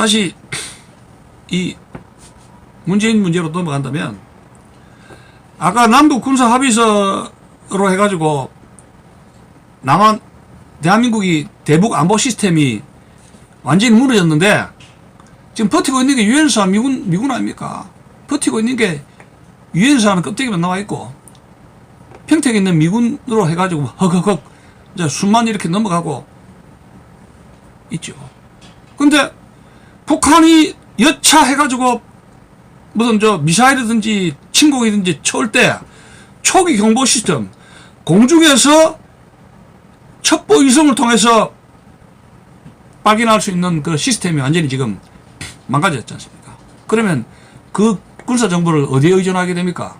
다시 이 문재인 문제로 넘어간다면, 아까 남북 군사 합의서로 해가지고 대한민국이 대북 안보 시스템이 완전히 무너졌는데, 지금 버티고 있는 게 유엔사 미군 아닙니까? 버티고 있는 게 유엔사는 껍데기만 나와 있고, 평택에 있는 미군으로 해가지고 헉헉헉 이제 수만 이렇게 넘어가고 있죠. 근데 북한이 여차해가지고 무슨 미사일이든지 침공이든지 쳐올 때 초기 경보 시스템, 공중에서 첩보 위성을 통해서 확인할 수 있는 그 시스템이 완전히 지금 망가졌지 않습니까? 그러면 그 군사 정보를 어디에 의존하게 됩니까?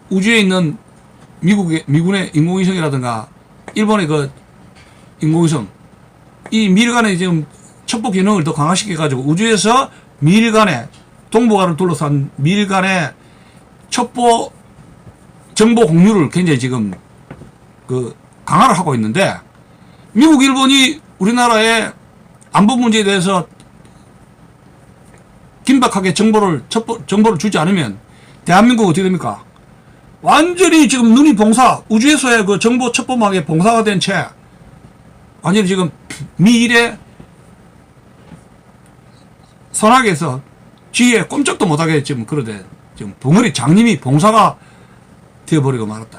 우주에 있는 미군의 인공위성이라든가 일본의 그 인공위성, 이 미일 간의 지금 첩보 기능을 더 강화시켜가지고 우주에서 미일 간의 동북아를 둘러싼 미일 간의 첩보 정보 공유를 굉장히 지금 강화를 하고 있는데, 미국, 일본이 우리나라의 안보 문제에 대해서 긴박하게 정보를 주지 않으면 대한민국 어떻게 됩니까? 완전히 지금 눈이 우주에서의 그 정보 첩보망에 봉사가 된 채 완전히 지금 미일의 선악에서 지혜에 꼼짝도 못하게 지금 지금 덩어리 장님이 봉사가 되어버리고 말았다.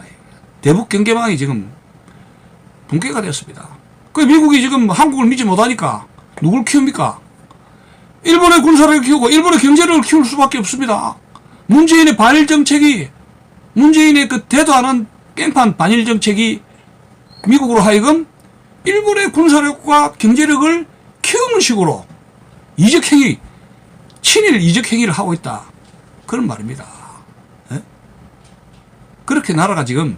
대북 경계망이 지금 붕괴가 되었습니다. 그 미국이 지금 한국을 믿지 못하니까 누굴 키웁니까? 일본의 군사력을 키우고 일본의 경제력을 키울 수밖에 없습니다. 문재인의 반일 정책이, 문재인의 그 대도 않은 깽판 반일 정책이 미국으로 하여금 일본의 군사력과 경제력을 키우는 식으로 친일 이적 행위를 하고 있다. 그런 말입니다. 에? 그렇게 나라가 지금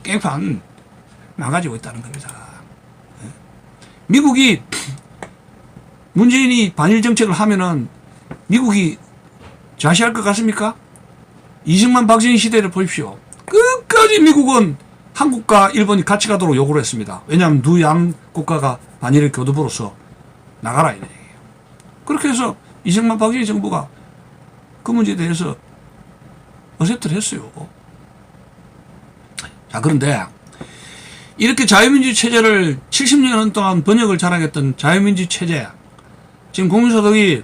깽판 망가지고 있다는 겁니다. 에? 미국이 문재인이 반일 정책을 하면은 미국이 좌시할 것 같습니까? 이승만 박정희 시대를 보십시오. 끝까지 미국은 한국과 일본이 같이 가도록 요구를 했습니다. 왜냐하면 두 양 국가가 반일 교두보로서 나가라 이런 얘기예요. 그렇게 해서 이승만 박정희 정부가 그 문제에 대해서 어셉트를 했어요. 자, 그런데 이렇게 자유민주 체제를 70년 동안 번역을 자랑했던 자유민주 체제, 지금 국민소득이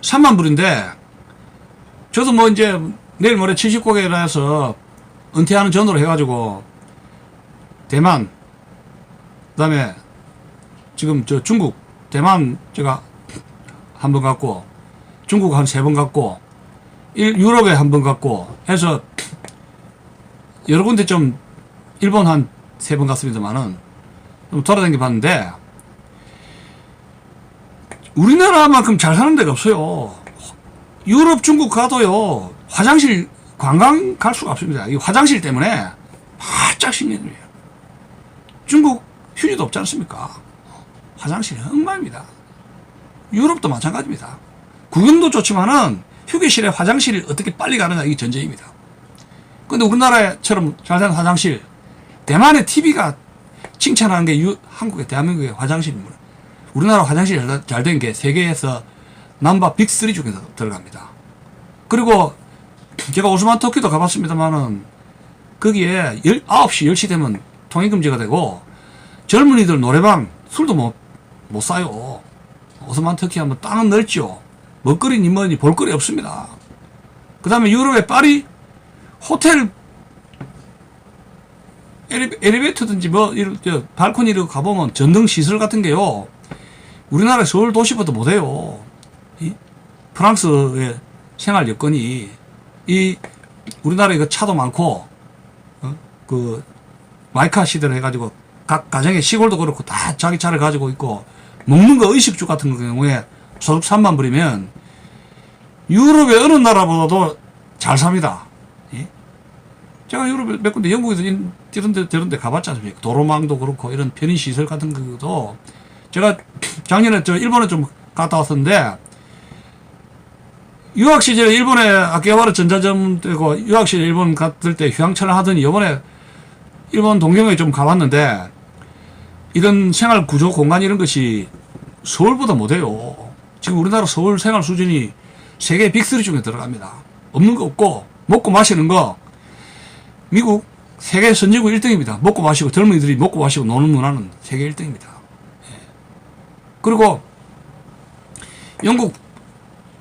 3만 불인데, 저도 이제 내일 모레 70곡에 나서 은퇴하는 전으로 해가지고 대만, 그 다음에 지금 중국, 대만 제가 한 번 갔고, 중국 한 3번 갔고, 유럽에 한 번 갔고 해서 여러 군데 좀 일본 한 3번 갔습니다만은 좀 돌아다니 봤는데, 우리나라만큼 잘 사는 데가 없어요. 유럽, 중국 가도요, 화장실 관광 갈 수가 없습니다. 이 화장실 때문에 바짝 신경이에요. 중국 휴지도 없지 않습니까? 화장실이 엉망입니다. 유럽도 마찬가지입니다. 구경도 좋지만은 휴게실에 화장실이 어떻게 빨리 가느냐, 이게 전제입니다. 근데 우리나라처럼 잘 사는 화장실, 대만의 TV가 칭찬하는 게 한국의, 대한민국의 화장실입니다. 우리나라 화장실이 잘 된 게 세계에서 넘버 빅3 중에 들어갑니다. 그리고 제가 오스만 터키도 가봤습니다만은 거기에 9시, 10시 되면 통행금지가 되고 젊은이들 노래방, 술도 못 사요. 오스만 터키 하면 땅은 넓죠. 먹거리니 뭐니 볼거리 없습니다. 그 다음에 유럽의 파리, 호텔 엘리베이터든지 이런 발코니로 가보면 전등 시설 같은 게요, 우리나라 서울 도시보다 못해요. 프랑스의 생활 여건이, 우리나라에 그 차도 많고, 그 마이카 시대를 해가지고 각 가정의 시골도 그렇고 다 자기 차를 가지고 있고, 먹는 거 의식주 같은 경우에 소득 3만 불이면 유럽의 어느 나라보다도 잘 삽니다. 제가 유럽에 몇 군데, 영국에서 이런 데 가봤지 않습니까? 도로망도 그렇고 이런 편의시설 같은 것도, 제가 작년에 일본에 좀 갔다 왔었는데, 유학 시절에 일본에 아키하바라 전자점 되고 유학 시절에 일본 갔을 때 휴양차를 하더니 이번에 일본 동경에 좀 가봤는데, 이런 생활 구조 공간 이런 것이 서울보다 못해요. 지금 우리나라 서울 생활 수준이 세계 빅3 중에 들어갑니다. 없는 거 없고, 먹고 마시는 거, 미국 세계 선진국 1등입니다. 먹고 마시고, 젊은이들이 먹고 마시고 노는 문화는 세계 1등입니다. 그리고 영국,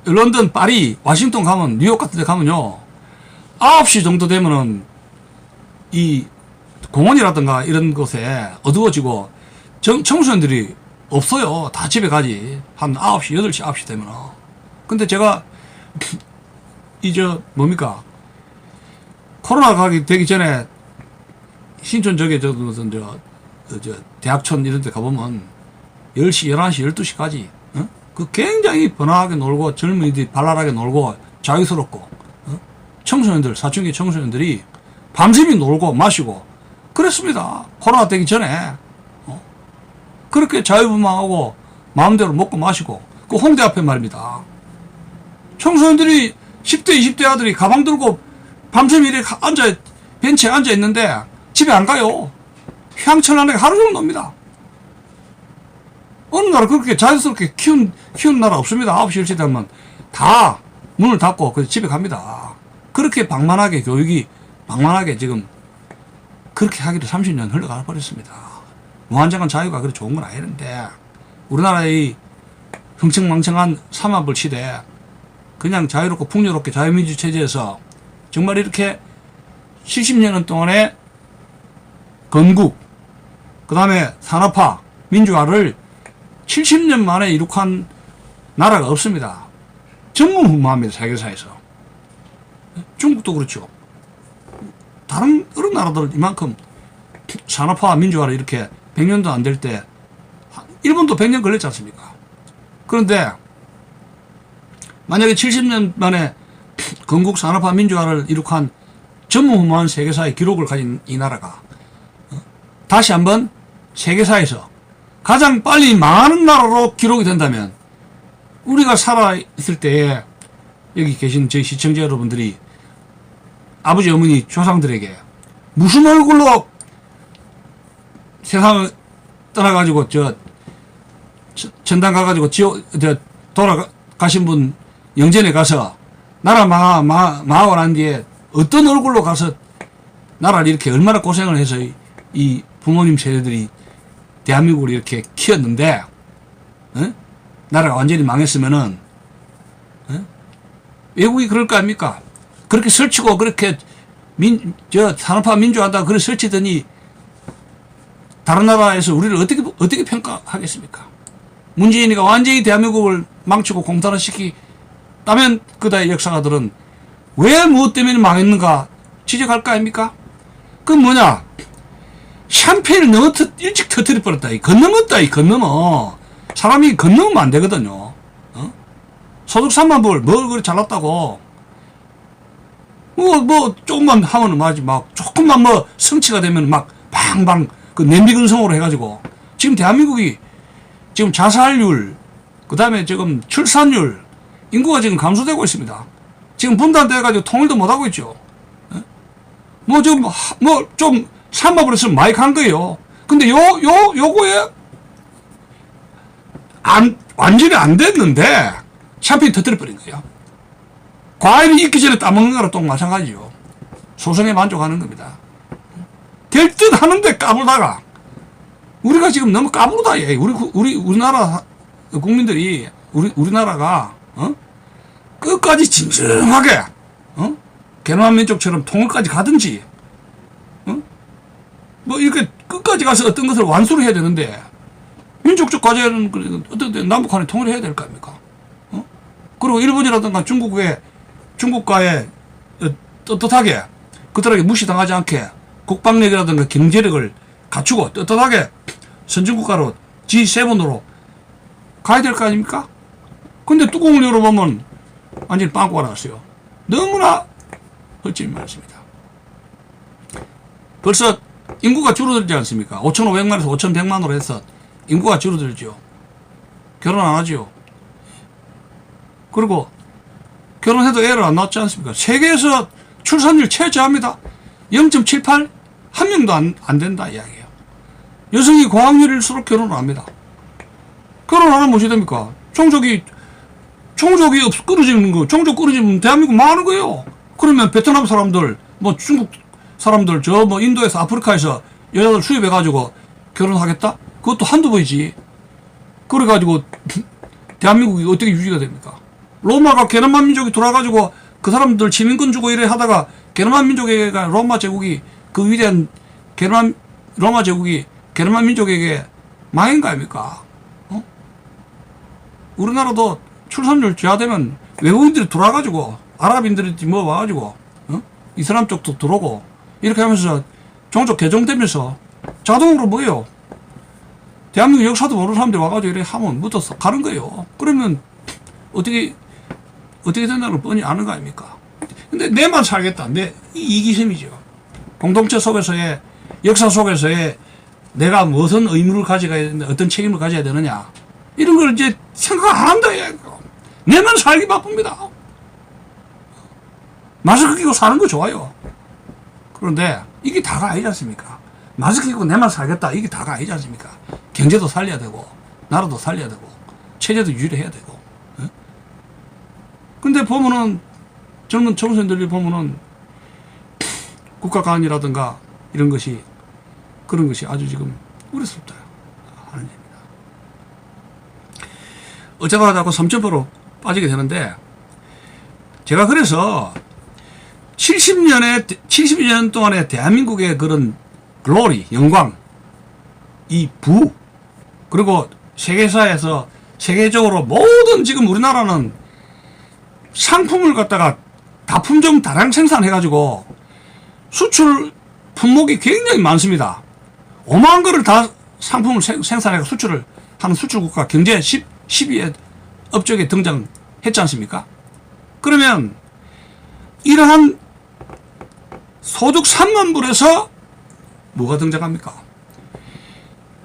런던, 파리, 와싱턴 가면, 뉴욕 같은 데 가면요, 9시 정도 되면은 이 공원이라든가 이런 곳에 어두워지고 청소년들이 없어요. 다 집에 가지. 한 9시, 8시, 9시 되면은. 근데 제가 뭡니까? 코로나 가기 되기 전에 신촌 저게 무슨 대학촌 이런 데 가보면 10시, 11시, 12시까지 그 굉장히 번화하게 놀고 젊은이들이 발랄하게 놀고 자유스럽고 청소년들, 사춘기 청소년들이 밤새이 놀고 마시고 그랬습니다. 코로나 되기 전에 그렇게 자유분방하고 마음대로 먹고 마시고 그 홍대 앞에 말입니다. 청소년들이 10대, 20대 아들이 가방 들고 밤새이 이렇게 벤치에 앉아 있는데 집에 안 가요. 휘황찬란하게 하루 종일 놉니다. 어느 나라 그렇게 자연스럽게 키운 나라 없습니다. 9시, 10시 되면 다 문을 닫고 그래서 집에 갑니다. 그렇게 방만하게 교육이 방만하게 지금 그렇게 하기로 30년 흘러가 버렸습니다. 무한정한 자유가 그렇게 좋은 건 아니는데 우리나라의 흥청망청한 삼합을 시대 그냥 자유롭고 풍요롭게 자유민주 체제에서 정말 이렇게 70년 동안의 건국 그 다음에 산업화 민주화를 70년 만에 이룩한 나라가 없습니다. 전무후무합니다. 세계사에서. 중국도 그렇죠. 다른 여러 나라들 이만큼 산업화 민주화를 이렇게 100년도 안 될 때 일본도 100년 걸렸지 않습니까? 그런데 만약에 70년 만에 건국 산업화 민주화를 이룩한 전무후무한 세계사의 기록을 가진 이 나라가 다시 한번 세계사에서 가장 빨리 망하는 나라로 기록이 된다면 우리가 살아있을 때에 여기 계신 저희 시청자 여러분들이 아버지 어머니 조상들에게 무슨 얼굴로 세상을 떠나가지고 전당 가가지고 돌아가신 분 영전에 가서 나라 망하고 난 뒤에 어떤 얼굴로 가서 나라를 이렇게 얼마나 고생을 해서 이 부모님 세대들이 대한민국을 이렇게 키웠는데 나라가 완전히 망했으면은 외국이 그럴 거 아닙니까? 그렇게 설치고 그렇게 산업화 민주화한다 그렇게 설치더니 다른 나라에서 우리를 어떻게 평가하겠습니까? 문재인이가 완전히 대한민국을 망치고 공탄화시키다면 그다의 역사가들은 왜 무엇 때문에 망했는가 지적할 거 아닙니까? 그건 뭐냐? 샴페인을 너무 일찍 터뜨려 버렸다. 건너머. 사람이 건너면 안 되거든요. 소득 3만 불, 뭘 그리 잘났다고. 조금만 하면은 조금만 성취가 되면 방방, 냄비 근성으로 해가지고. 지금 대한민국이 지금 자살률, 그 다음에 지금 출산율, 인구가 지금 감소되고 있습니다. 지금 분단돼가지고 통일도 못하고 있죠. 좀 삼합을 했으면 많이 간 거예요. 근데 요거에 완전히 안 됐는데 샴페인 터뜨려버린 거예요. 과일이 익기 전에 따먹는 거랑 또 마찬가지죠. 소성에 만족하는 겁니다. 될 듯 하는데 까불다가 우리가 지금 너무 까부르다. 우리나라 국민들이 우리나라가 끝까지 진정하게 개노한 민족처럼 통일까지 가든지 이렇게 끝까지 가서 어떤 것을 완수를 해야 되는데 민족적 과제는 어떤 남북한에 통일해야 될 거 아닙니까? 그리고 일본이라든가 중국과의 떳떳하게 그들에게 무시당하지 않게 국방력이라든가 경제력을 갖추고 떳떳하게 선진국가로 G7으로 가야 될 거 아닙니까? 근데 뚜껑을 열어보면 완전히 빵꾸가 나왔어요. 너무나 헐집이 많습니다. 벌써 인구가 줄어들지 않습니까? 5,500만에서 5,100만으로 해서 인구가 줄어들죠. 결혼 안 하죠. 그리고 결혼해도 애를 안 낳지 않습니까? 세계에서 출산율 최저합니다. 0.78? 한 명도 안 된다 이야기예요. 여성이 고학년일수록 결혼을 합니다. 결혼 안 하면 무엇이 됩니까? 종족이 종족이 끊어지는 거, 종족 끊어지면 대한민국 망하는 거예요. 그러면 베트남 사람들, 뭐 중국 사람들, 저 뭐 인도에서 아프리카에서 여자들 수입해가지고 결혼하겠다? 그것도 한두 번이지. 그래가지고 대한민국이 어떻게 유지가 됩니까? 로마가 게르만 민족이 돌아가지고 그 사람들 지민권 주고 이래 하다가 게르만 민족에게 로마 제국이 그 위대한 로마 제국이 게르만 민족에게 망한 거 아닙니까? 어? 우리나라도 출산율 저하되면 외국인들이 돌아가지고 아랍인들이 뭐 와가지고 이슬람 쪽도 들어오고 이렇게 하면서 종족 개종되면서 자동으로 뭐예요? 대한민국 역사도 모르는 사람들이 와가지고 이렇게 하면 묻어서 가는 거예요. 그러면 어떻게 된다는 걸 뻔히 아는 거 아닙니까? 근데 내만 살겠다. 내 이기심이죠. 공동체 속에서의 역사 속에서의 내가 무슨 의무를 가져가야 되는데 어떤 책임을 가져야 되느냐 이런 걸 이제 생각 안 한다. 내만 살기 바쁩니다. 마스크 끼고 사는 거 좋아요. 그런데 이게 다가 아니지 않습니까? 마스크 끼고 내만 살겠다. 이게 다가 아니지 않습니까? 경제도 살려야 되고 나라도 살려야 되고 체제도 유지해야 되고. 근데 보면은 젊은 청소년들이 보면은 국가관이라든가 이런 것이 그런 것이 아주 지금 우려스럽다 하는 얘기입니다. 어쩌다가 자꾸 3점으로 빠지게 되는데 제가 그래서 70년 동안의 대한민국의 그런 글로리, 영광, 이 부, 그리고 세계사에서 세계적으로 모든 지금 우리나라는 상품을 갖다가 다품종 다량 생산해가지고 수출 품목이 굉장히 많습니다. 5만 거를 다 상품을 생산해서 수출을 하는 수출국가 경제 10위의 업적에 등장했지 않습니까? 그러면 이러한 소득 3만 불에서 뭐가 등장합니까?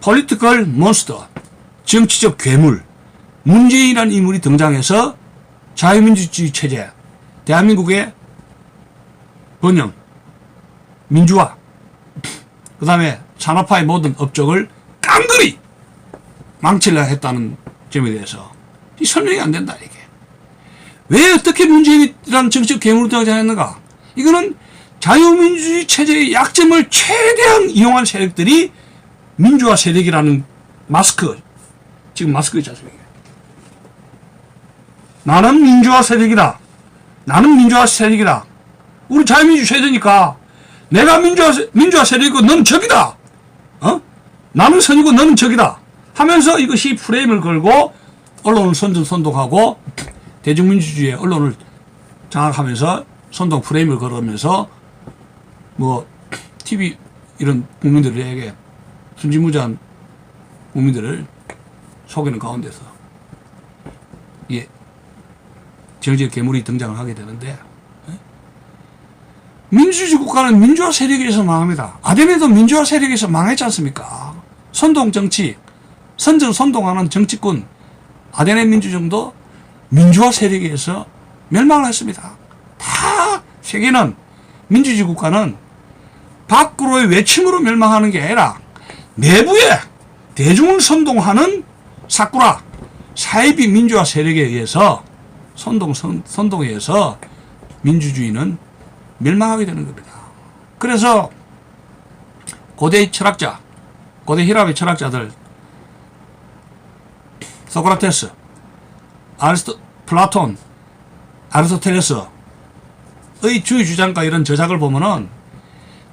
Political monster, 정치적 괴물, 문재인이라는 인물이 등장해서 자유민주주의 체제, 대한민국의 번영, 민주화, 그 다음에 산업화의 모든 업적을 깡그리 망치려 했다는 점에 대해서 이 설명이 안 된다, 이게. 왜 어떻게 문재인이라는 정치적 괴물이 등장했는가? 이거는 자유민주주의 체제의 약점을 최대한 이용한 세력들이 민주화 세력이라는 마스크, 지금 마스크 있지 않습니까? 나는 민주화 세력이다. 나는 민주화 세력이다. 우리 자유민주주의 세대니까 내가 민주화 세력이고 너는 적이다. 나는 선이고 너는 적이다. 하면서 이것이 프레임을 걸고 언론을 선동하고 대중민주주의의 언론을 장악하면서 선동 프레임을 걸으면서 뭐 TV 이런 국민들에게 순진무지한 국민들을 속이는 가운데서 예, 정치적 괴물이 등장을 하게 되는데 민주주의 국가는 민주화 세력에 의해서 망합니다. 아덴에도 민주화 세력에 의해서 망했지 않습니까? 선동 정치, 선동하는 정치권 아덴의 민주정도 민주화 세력에 의해서 멸망을 했습니다. 다 세계는 민주주의 국가는 밖으로의 외침으로 멸망하는 게 아니라 내부에 대중을 선동하는 사쿠라 사이비 민주화 세력에 의해서 선동에 의해서 민주주의는 멸망하게 되는 겁니다. 그래서 고대 철학자, 고대 히랍의 철학자들 소크라테스, 플라톤, 아리스토텔레스의 주의 주장과 이런 저작을 보면은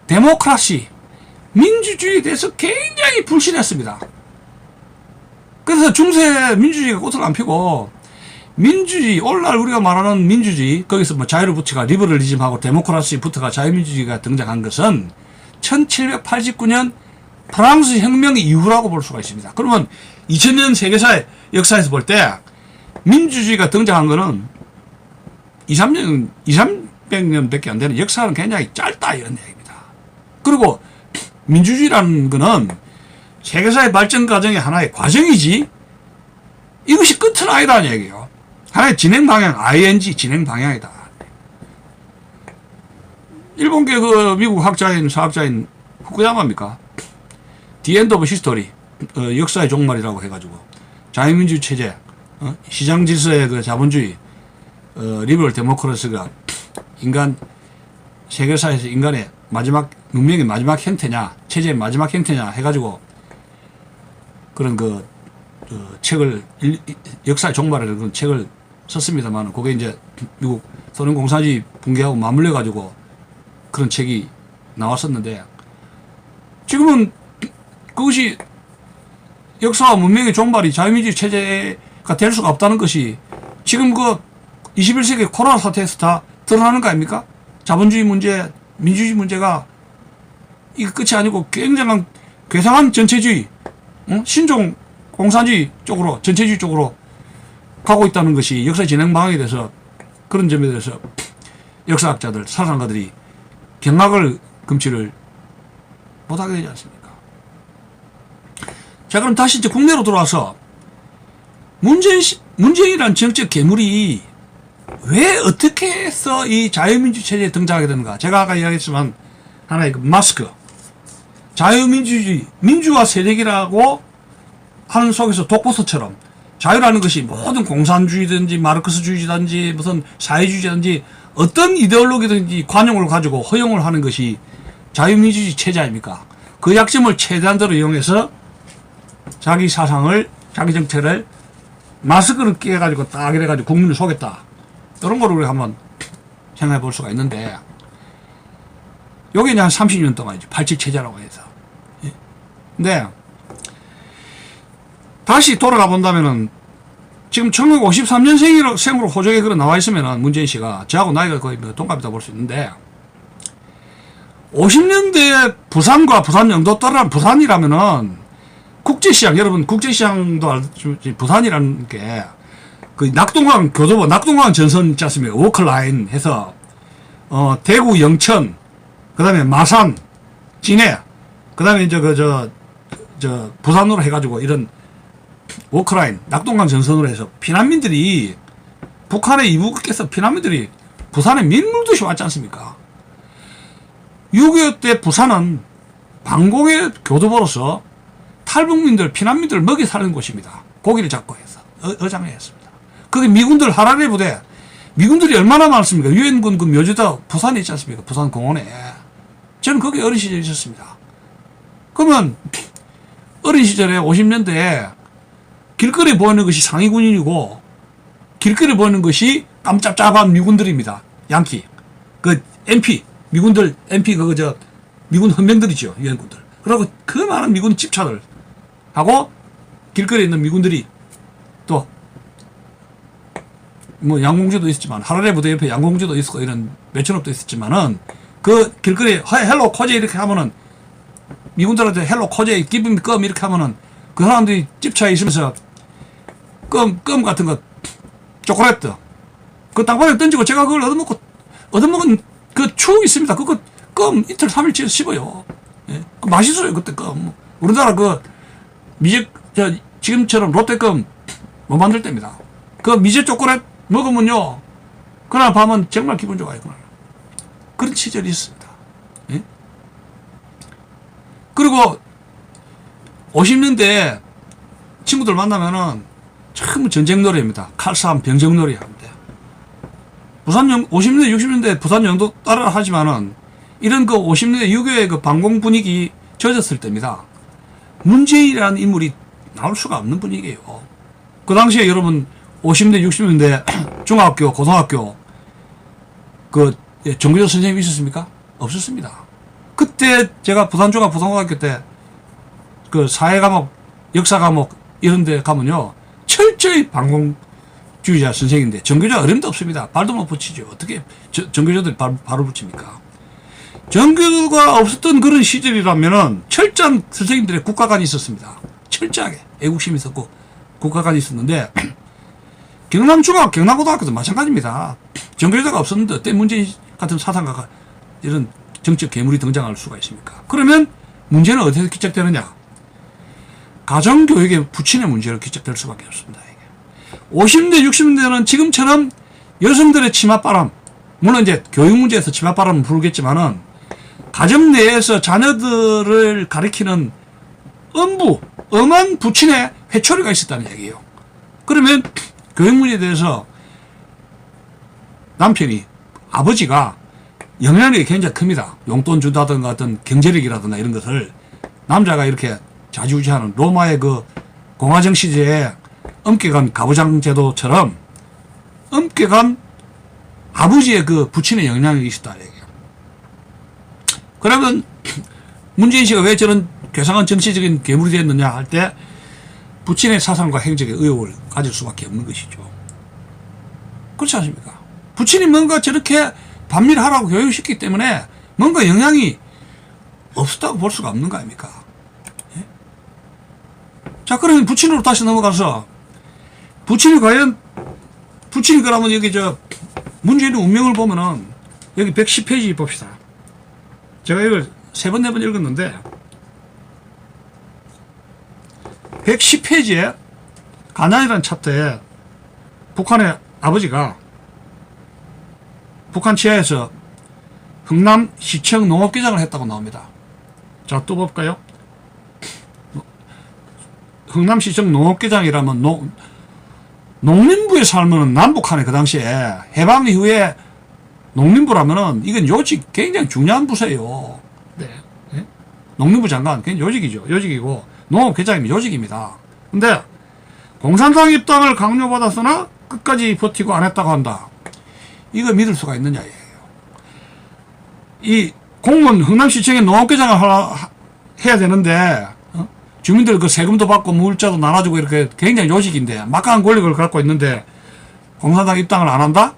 데모크라시, 민주주의에 대해서 굉장히 불신했습니다. 그래서 중세 민주주의가 꽃을 안 피고 민주주의, 오늘날 우리가 말하는 민주주의, 거기서 뭐 자유를 붙여가 리버럴리즘하고 데모크라시부터가 자유민주주의가 등장한 것은 1789년 프랑스 혁명 이후라고 볼 수가 있습니다. 그러면 2000년 세계사의 역사에서 볼 때 민주주의가 등장한 거는 200년밖에 안 되는 역사는 굉장히 짧다 이런 얘기입니다. 그리고 민주주의라는 거는 세계사의 발전 과정의 하나의 과정이지 이것이 끝은 아니다는 얘기예요. 하나의 진행 방향, ING 진행 방향이다. 일본계 그 미국 학자인 사학자인 후쿠야마입니까? The End of History, 역사의 종말이라고 해가지고 자유민주 체제, 시장 질서의 그 자본주의, 리버럴 데모크라시가 인간, 세계사에서 인간의 마지막, 문명의 마지막 형태냐, 체제의 마지막 형태냐 해가지고 그런 책을, 역사의 종말이라는 그런 책을 썼습니다만, 그게 이제 미국 소련 공산주의 붕괴하고 맞물려가지고 그런 책이 나왔었는데, 지금은 그것이 역사와 문명의 종말이 자유민주주의 체제가 될 수가 없다는 것이 지금 21세기 코로나 사태에서 다 드러나는 거 아닙니까? 자본주의 문제, 민주주의 문제가 이거 끝이 아니고 굉장한 괴상한 전체주의, 신종 공산주의 쪽으로, 전체주의 쪽으로 가고 있다는 것이 역사 진행 방향에 대해서, 그런 점에 대해서 역사학자들, 사상가들이 경악을 금치를 못하게 되지 않습니까? 자, 그럼 다시 이제 국내로 돌아와서 문재인이라는 정책 괴물이 왜 어떻게 해서 이 자유민주 체제에 등장하게 되는가? 제가 아까 이야기했지만 하나의 마스크, 자유민주주의, 민주화 세력이라고 하는 속에서 독보서처럼 자유라는 것이 모든 공산주의든지 마르크스주의든지 무슨 사회주의든지 어떤 이데올로기든지 관용을 가지고 허용을 하는 것이 자유민주주의 체제 아닙니까? 그 약점을 최대한대로 이용해서 자기 사상을, 자기 정체를 마스크를 끼워가지고 딱 이래가지고 국민을 속였다. 이런 거를 우리가 한번 생각해 볼 수가 있는데, 요게 이제 한 30년 동안이죠. 87체제라고 해서. 근데, 다시 돌아가 본다면은, 지금 1953년생으로 호적에 그래 나와 있으면은, 문재인 씨가, 저하고 나이가 거의 동갑이다 볼 수 있는데, 50년대에 부산과 부산 영도 따라 부산이라면은, 국제시장, 여러분, 국제시장도 부산이라는 게, 낙동강 교도보, 낙동강 전선 있지 않습니까? 워크라인 해서, 대구, 영천, 그 다음에 마산, 진해, 그 다음에 이제 부산으로 해가지고 이런 워크라인, 낙동강 전선으로 해서 피난민들이, 북한의 이북에서 피난민들이 부산에 밀물듯이 왔지 않습니까? 6.25 때 부산은 방공의 교도보로서 탈북민들, 피난민들을 먹이 사는 곳입니다. 고기를 잡고 해서 어장을 했습니다. 거기 미군들 하라리 부대, 미군들이 얼마나 많습니까? 유엔군 그 묘지다 부산에 있지 않습니까? 부산 공원에. 저는 거기 어린 시절에 있었습니다. 그러면 어린 시절에 50년대에 길거리에 보이는 것이 상위군인이고 길거리에 보이는 것이 깜짝잡한 미군들입니다. 양키. MP, 미군들, MP 미군 헌병들이죠. 유엔군들. 그리고 그 많은 미군 집차들 하고 길거리에 있는 미군들이 또 양공주도 있었지만 하라레 부대 옆에 양공주도 있었고 이런 매춘업도 있었지만은 그 길거리에 헬로 코제 이렇게 하면은 미군들한테 헬로 코제 기분 껌 이렇게 하면은 그 사람들이 집차에 있으면서 껌 같은 거 초콜릿 그 땅바닥에 던지고 제가 그걸 얻어먹은 그 추억이 있습니다. 그거 껌 이틀 3일째 씹어요. 예? 맛있어요 그때 껌. 우리나라 지금처럼 롯데껌 못 만들 때입니다. 그 미제 초콜릿 먹으면요 그날 밤은 정말 기분 좋아요. 그런 시절이 있습니다. 예? 그리고 50년대 친구들 만나면은 참 전쟁 노래입니다. 칼싸움 병정 노래 하는데 부산 50년대 60년대 부산 영도 따라 하지만은 이런 50년대 6.25의 그 방공 분위기 젖었을 때입니다. 문재인이라는 인물이 나올 수가 없는 분위기예요. 그 당시에 여러분 50년대 60년대 중학교 고등학교 정규조 선생님이 있었습니까? 없었습니다. 그때 제가 부산 중학 고등학교 때 사회 과목 역사 과목 이런 데 가면요 철저히 방공주의자 선생인데 정규조 어림도 없습니다. 발도 못 붙이죠. 어떻게 정규조들이 발을 붙입니까? 정규가 없었던 그런 시절이라면은 철저한 선생님들의 국가관이 있었습니다. 철저하게 애국심이 있었고 국가관이 있었는데 경남중학, 경남고등학교도 마찬가지입니다. 정규조가 없었는데 어때 문재인 같은 사상가가 이런 정책 괴물이 등장할 수가 있습니까? 그러면 문제는 어디서 기착되느냐? 가정교육의 부친의 문제로 기착될 수밖에 없습니다. 이게. 50년대, 60년대는 지금처럼 여성들의 치맛바람, 물론 이제 교육 문제에서 치맛바람은 불겠지만은 가정 내에서 자녀들을 가리키는 엄한 부친의 회초리가 있었다는 얘기예요. 그러면 교육 문제에 대해서 남편이, 아버지가 영향력이 굉장히 큽니다. 용돈 준다든가 어떤 경제력이라든가 이런 것을 남자가 이렇게 좌지우지하는 로마의 그 공화정 시대에 엄격한 가부장 제도처럼 엄격한 아버지의 그 부친의 영향력이 있었다. 얘기예요. 그러면 문재인 씨가 왜 저런 괴상한 정치적인 괴물이 됐느냐 할 때 부친의 사상과 행적에 의혹을 가질 수밖에 없는 것이죠. 그렇지 않습니까? 부친이 뭔가 저렇게 반밀하라고 교육시키기 때문에 뭔가 영향이 없었다고 볼 수가 없는 거 아닙니까? 예? 자, 그러면 부친으로 다시 넘어가서 부친이 과연 부친이 그러면 여기 문재인의 운명을 보면은 여기 110페이지 봅시다. 제가 이걸 3번, 4번 읽었는데 110페이지에 가난이라는 챕터에 북한의 아버지가 북한 치하에서 흥남시청 농업기장을 했다고 나옵니다. 자, 또 볼까요? 흥남시청 농업기장이라면 농민부의 삶은 남북한에 그 당시에 해방 이후에 농민부라면은 이건 요직 굉장히 중요한 부서예요. 네. 네? 농민부 장관 그냥 요직이죠. 요직이고 농업계장이면 요직입니다. 근데 공산당 입당을 강요받았으나 끝까지 버티고 안 했다고 한다. 이거 믿을 수가 있느냐 이에요. 이 공무원 흥남시청에 농업계장을 해야 되는데 주민들 그 세금도 받고 물자도 나눠주고 이렇게 굉장히 요직인데 막강한 권력을 갖고 있는데 공산당 입당을 안 한다?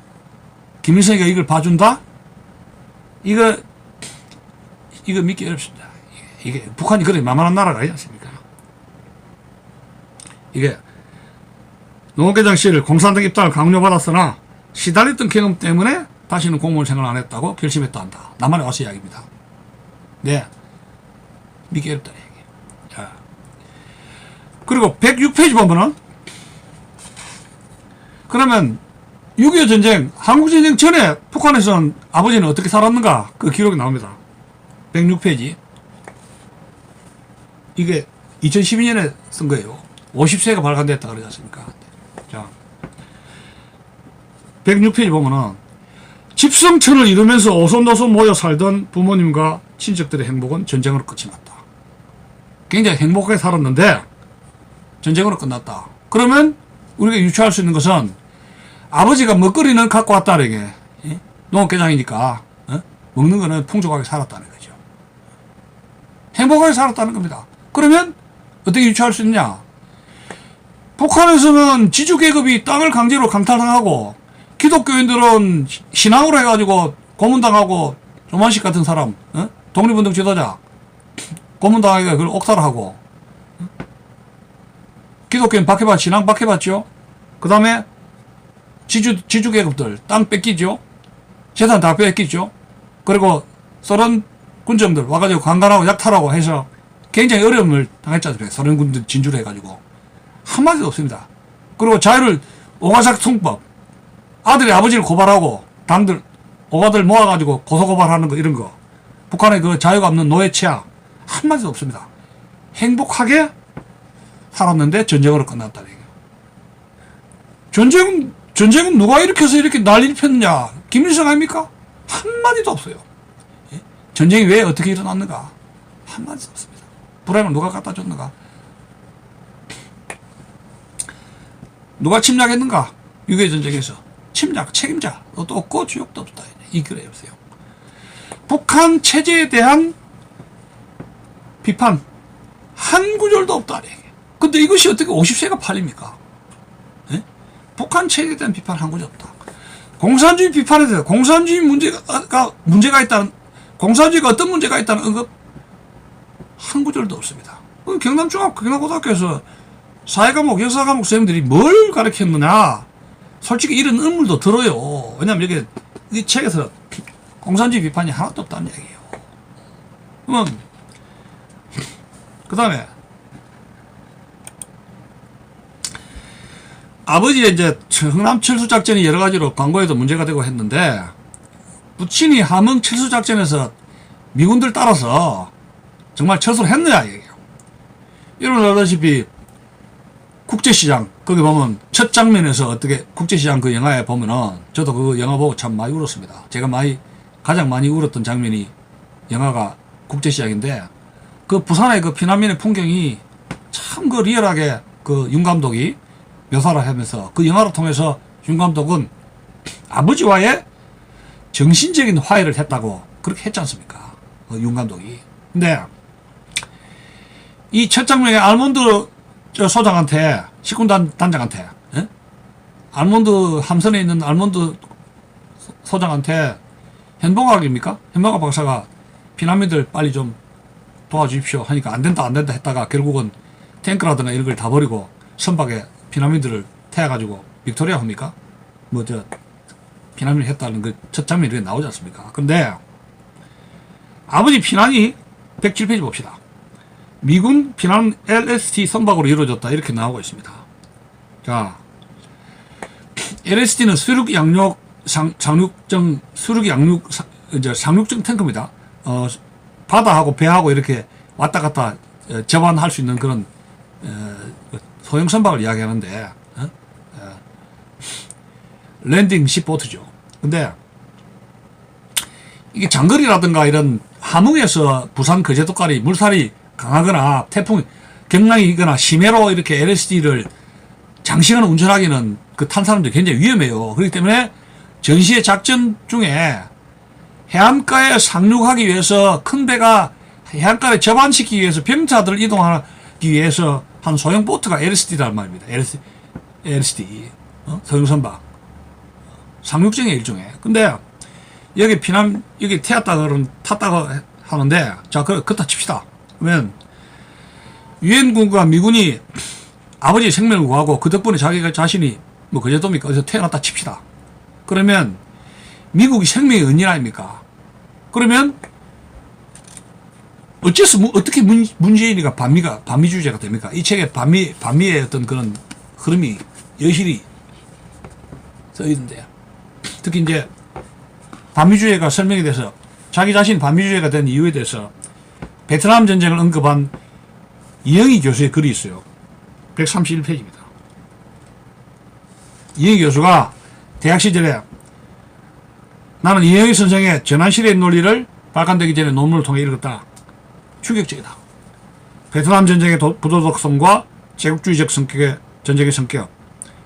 김일성이가 이걸 봐준다? 이거 믿기 어렵습니다. 이게 북한이 그래 만만한 나라가 아니지 않습니까? 이게 농업계장 씨를 공산당 입당을 강요받았으나 시달렸던 경험 때문에 다시는 공무원 생활을 안 했다고 결심했다 한다. 나만의 와서 이야기입니다. 네. 믿기 어렵다. 자. 그리고 106페이지 보면은 그러면 6.25 전쟁, 한국전쟁 전에 북한에서는 아버지는 어떻게 살았는가? 그 기록이 나옵니다. 106페이지. 이게 2012년에 쓴 거예요. 50세가 발간됐다 그러지 않습니까? 자. 106페이지 보면은 집성천을 이루면서 오손도손 모여 살던 부모님과 친척들의 행복은 전쟁으로 끝이 났다. 굉장히 행복하게 살았는데 전쟁으로 끝났다. 그러면 우리가 유추할 수 있는 것은 아버지가 먹거리는 갖고 왔다는 게 농업계장이니까 먹는 거는 풍족하게 살았다는 거죠. 행복하게 살았다는 겁니다. 그러면 어떻게 유추할 수 있냐? 북한에서는 지주계급이 땅을 강제로 강탈당하고 기독교인들은 신앙으로 해가지고 고문당하고 조만식 같은 사람, 독립운동 지도자 고문당하기가 그걸 옥탈을 하고, 기독교인 박해받, 신앙 박해받죠. 그 다음에 지주계급들 땅 뺏기죠. 재산 다 뺏기죠. 그리고 소련 군정들 와가지고 강간하고 약탈하고 해서 굉장히 어려움을 당했지 않습니까? 소련 군들 진주를 해가지고 한마디도 없습니다. 그리고 자유를 오가사키 통법, 아들이 아버지를 고발하고 당들 오가들 모아가지고 고소고발하는 거 이런 거, 북한의 그 자유가 없는 노예 치하 한마디도 없습니다. 행복하게 살았는데 전쟁으로 끝났다는 얘기예요. 전쟁은 누가 일으켜서 이렇게 난리를 폈느냐? 김일성 아닙니까? 한마디도 없어요. 전쟁이 왜 어떻게 일어났는가? 한마디도 없습니다. 불행을 누가 갖다 줬는가? 누가 침략했는가? 6.25 전쟁에서 침략 책임자 또 없고 주역도 없다. 이 글에 없어요. 북한 체제에 대한 비판 한 구절도 없다. 근데 이것이 어떻게 50세가 팔립니까? 예? 북한 체제에 대한 비판 한 구절 없다. 공산주의 비판에 대해서 공산주의 문제가 있다는, 공산주의가 어떤 문제가 있다는 언급 한 구절도 없습니다. 경남고등학교에서 사회과목, 역사과목 선생님들이 뭘 가르쳤느냐? 솔직히 이런 음물도 들어요. 왜냐면 여기 이 책에서 공산주의 비판이 하나도 없다는 얘기예요. 그러면 그 다음에 아버지의 이제 흥남 철수작전이 여러 가지로 광고에도 문제가 되고 했는데, 부친이 함흥 철수작전에서 미군들 따라서 정말 철수를 했느냐, 얘기예요. 여러분 알다시피 국제시장, 거기 보면 첫 장면에서 어떻게 국제시장 그 영화에 보면은 저도 그 영화 보고 참 많이 울었습니다. 제가 가장 많이 울었던 장면이 영화가 국제시장인데 그 부산의 그 피난민의 풍경이 참 그 리얼하게 그 윤 감독이 묘사를 하면서 그 영화를 통해서 윤 감독은 아버지와의 정신적인 화해를 했다고 그렇게 했지 않습니까? 윤 감독이. 근데 이 첫 장면에 알몬드 소장한테 식군 단장한테 알몬드 함선에 있는 알몬드 소장한테 현봉학입니까? 현봉학 박사가 피난민들 빨리 좀 도와주십시오 하니까 안 된다 했다가 결국은 탱크라든가 이런 걸 다 버리고 선박에 피난민들을 태워가지고 빅토리아 합니까? 피난민을 했다는 그 첫 장면이 이렇게 나오지 않습니까? 근데 아버지 피난이 107페이지 봅시다. 미군 피난 LST 선박으로 이루어졌다 이렇게 나오고 있습니다. 자, LST는 수륙 양육 상륙정 수륙 양육 이제 상륙정 탱크입니다. 바다하고 배하고 이렇게 왔다 갔다 접안할 수 있는 그런 소형 선박을 이야기하는데 랜딩 시보트죠. 근데 이게 장거리라든가 이런 함흥에서 부산 거제도까지 물살이 강하거나 태풍 경랑이 있거나 심해로 이렇게 LSD를 장시간 운전하기는 그 탄 사람들이 굉장히 위험해요. 그렇기 때문에 전시의 작전 중에 해안가에 상륙하기 위해서 큰 배가 해안가에 접안시키기 위해서 병사들을 이동하기 위해서 한 소형 보트가 LSD란 말입니다. LSD 소형선박 상륙정의 일종의. 근데 여기 여기 탔다고 하는데 자 그렇다 칩시다. 그러면 유엔군과 미군이 아버지의 생명을 구하고 그 덕분에 자신이 거제도입니까? 어디서 태어났다 칩시다. 그러면 미국이 생명의 은인 아닙니까? 그러면 어떻게 문재인이가 반미주의자가 됩니까? 이 책에 반미의 어떤 그런 흐름이 여실히 써있는데요. 특히 이제 반미주의가 설명이 돼서 자기 자신이 반미주의가 된 이유에 대해서 베트남 전쟁을 언급한 이영희 교수의 글이 있어요. 131페이지입니다. 이영희 교수가 대학 시절에 나는 이영희 선생의 전환시대의 논리를 발간되기 전에 논문을 통해 읽었다. 충격적이다. 베트남 전쟁의 부도덕성과 제국주의적 성격의 전쟁의 성격,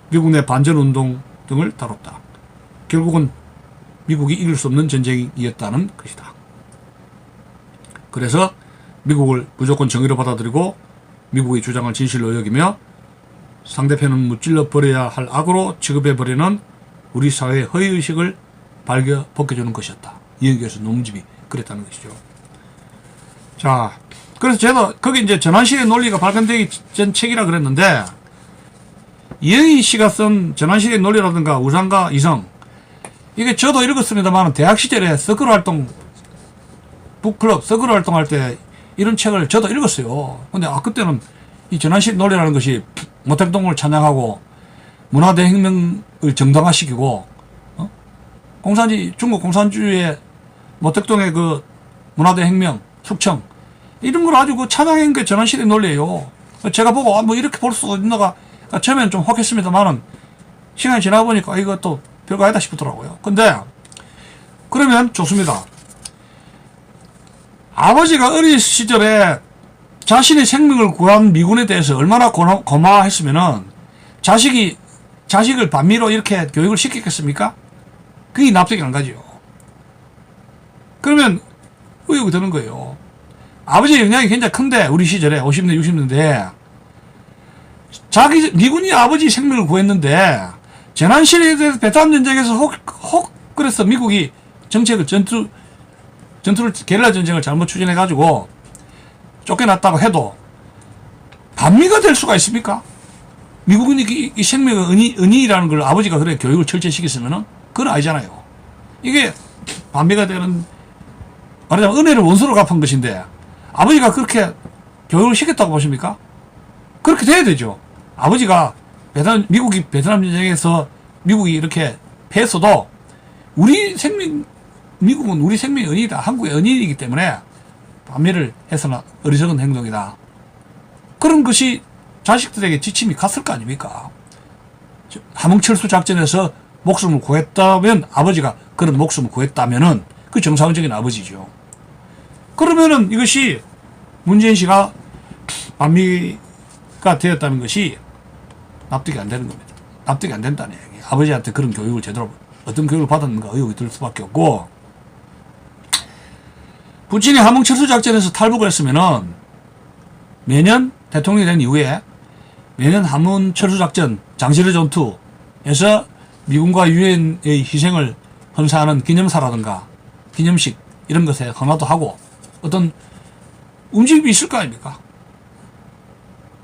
미국 내 반전운동 등을 다뤘다. 결국은 미국이 이길 수 없는 전쟁이었다는 것이다. 그래서 미국을 무조건 정의로 받아들이고 미국의 주장을 진실로 여기며 상대편은 무찔러 버려야 할 악으로 취급해버리는 우리 사회의 허위의식을 벗겨주는 것이었다. 이영희 교수 논문집이 그랬다는 것이죠. 자, 그래서 저도 거기 이제 전환시대의 논리가 발간되기 전 책이라 그랬는데 이영희 씨가 쓴 전환시대의 논리라든가 우상과 이성 이게 저도 읽었습니다만 대학 시절에 서클 활동 북클럽 서클 활동할 때 이런 책을 저도 읽었어요. 근데 그때는 이 전환시대 논리라는 것이 모택동을 찬양하고 문화대혁명을 정당화시키고 중국 공산주의의 모택동의 그 문화대혁명 숙청 이런 걸 아주 그 찬양한 게 전환시대 논리예요. 제가 보고 뭐 이렇게 볼 수가 있나가 처음에는 좀 혹했습니다만은 시간이 지나고 보니까 이것도 별거 아니다 싶더라고요. 근데 그러면 좋습니다. 아버지가 어린 시절에 자신의 생명을 구한 미군에 대해서 얼마나 고마워했으면은 자식을 반미로 이렇게 교육을 시켰겠습니까? 그게 납득이 안 가죠. 그러면 의혹이 드는 거예요. 아버지의 영향이 굉장히 큰데 우리 시절에 50년 60년대 미군이 아버지 생명을 구했는데 재난시대에 대해서 베트남 전쟁에서 혹 그래서 미국이 정책을 전투를 게릴라 전쟁을 잘못 추진해가지고 쫓겨났다고 해도 반미가 될 수가 있습니까? 미국은 이 생명의 은인이라는 걸 아버지가 그래 교육을 철저히 시켰으면은 그건 아니잖아요. 이게 반미가 되는 말하자면 은혜를 원수로 갚은 것인데 아버지가 그렇게 교육을 시켰다고 보십니까? 그렇게 돼야 되죠. 아버지가 미국이 베트남 전쟁에서 미국이 이렇게 패했어도 미국은 우리 생명의 은인이다. 한국의 은인이기 때문에 반미를 해서는 어리석은 행동이다. 그런 것이 자식들에게 지침이 갔을 거 아닙니까? 함흥철수 작전에서 목숨을 구했다면, 아버지가 그런 목숨을 구했다면은 그 정상적인 아버지죠. 그러면은 이것이 문재인 씨가 반미가 되었다는 것이 납득이 안 되는 겁니다. 납득이 안 된다는 얘기. 아버지한테 그런 교육을 제대로 어떤 교육을 받았는가 의혹이 들 수밖에 없고, 부친이 함흥철수 작전에서 탈북을 했으면은 매년 대통령이 된 이후에 매년 함흥철수 작전 장시르 전투에서 미군과 유엔의 희생을 헌사하는 기념사라든가 기념식 이런 것에 헌화도 하고 어떤 움직임이 있을 거 아닙니까?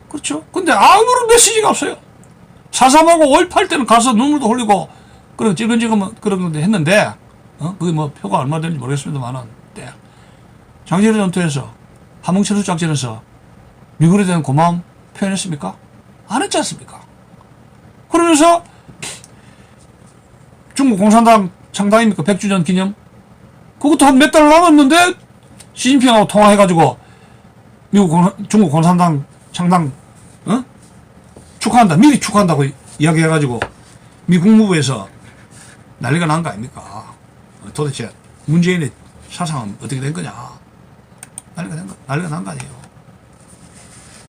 그렇죠? 근데 아무런 메시지가 없어요. 4.3하고 5.18 때는 가서 눈물도 흘리고 그런 찔끔찔끔 그런 건데 했는데, 그게 뭐 표가 얼마 되는지 모르겠습니다만은, 때 장시르 전투에서 함흥철수 작전에서 미군에 대한 고마움 표현했습니까? 안 했지 않습니까? 그러면서 중국 공산당 창당입니까? 100주년 기념? 그것도 한 몇 달 남았는데 시진핑하고 통화해가지고 중국 공산당 창당 축하한다, 미리 축하한다고 이야기해가지고 미 국무부에서 난리가 난 거 아닙니까? 도대체 문재인의 사상은 어떻게 된 거냐? 난리가 난 거 아니에요.